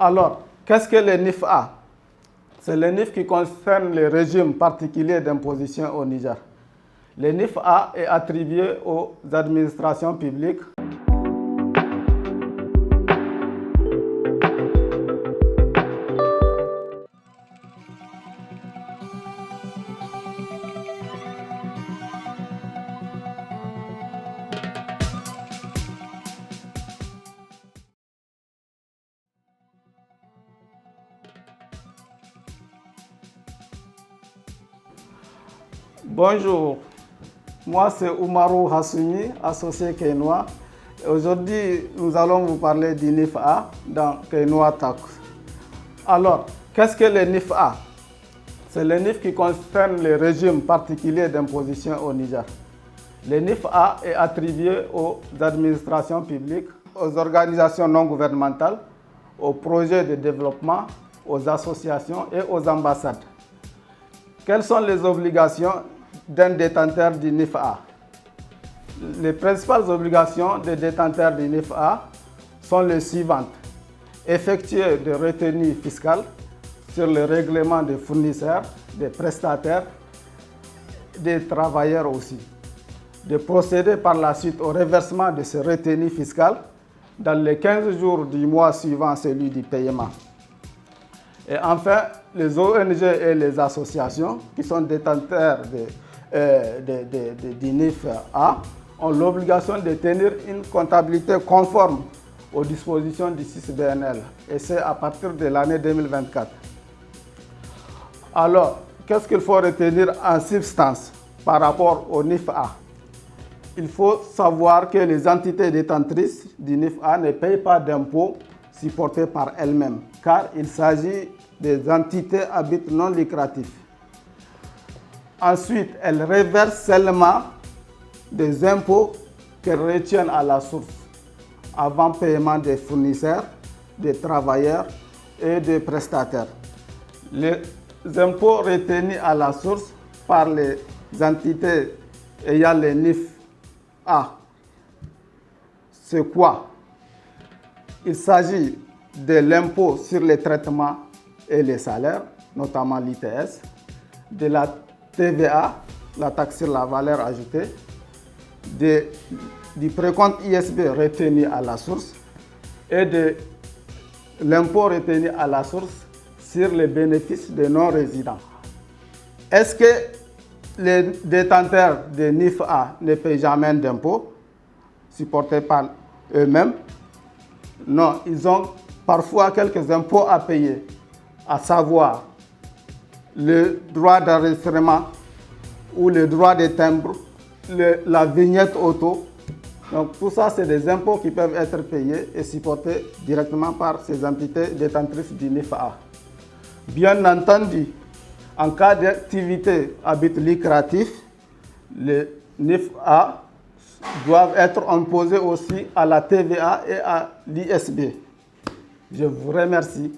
Alors, qu'est-ce que les NIF-A? C'est les NIF qui concernent les régimes particuliers d'imposition au Niger. Les NIF-A est attribué aux administrations publiques. Bonjour, moi c'est Oumarou Hassoumi, associé Keinoa. Aujourd'hui, nous allons vous parler du NIF-A dans Keinoa Tax. Alors, qu'est-ce que les NIF-A? C'est les NIF qui concernent les régimes particuliers d'imposition au Niger. Les NIF-A est attribué aux administrations publiques, aux organisations non gouvernementales, aux projets de développement, aux associations et aux ambassades. Quelles sont les obligations d'un détenteur du NIF-A? Les principales obligations des détenteurs du NIF-A sont les suivantes. Effectuer des retenues fiscales sur le règlement des fournisseurs, des prestataires, des travailleurs aussi. De procéder par la suite au reversement de ces retenues fiscales dans les 15 jours du mois suivant celui du paiement. Et enfin, les ONG et les associations qui sont détenteurs du NIF-A ont l'obligation de tenir une comptabilité conforme aux dispositions du 6BNL, et c'est à partir de l'année 2024. Alors, qu'est-ce qu'il faut retenir en substance par rapport au NIF-A? Il faut savoir que les entités détentrices du NIF-A ne payent pas d'impôts supportés par elles-mêmes, car il s'agit des entités à but non lucratif. Ensuite, elles reversent seulement des impôts qu'elles retiennent à la source, avant paiement des fournisseurs, des travailleurs et des prestataires. Les impôts retenus à la source par les entités ayant les NIF-A, c'est quoi? Il s'agit de l'impôt sur les traitements et les salaires, notamment l'ITS, de la TVA, la taxe sur la valeur ajoutée, du précompte ISB retenu à la source et de l'impôt retenu à la source sur les bénéfices des non-résidents. Est-ce que les détenteurs de NIF-A ne paient jamais d'impôts supportés par eux-mêmes? Non, ils ont parfois quelques impôts à payer, à savoir le droit d'enregistrement ou le droit de timbre, la vignette auto. Donc tout ça, c'est des impôts qui peuvent être payés et supportés directement par ces entités détentrices du NIF-A. Bien entendu, en cas d'activité à but lucratif, les NIF-A doivent être imposés aussi à la TVA et à l'ISB. Je vous remercie.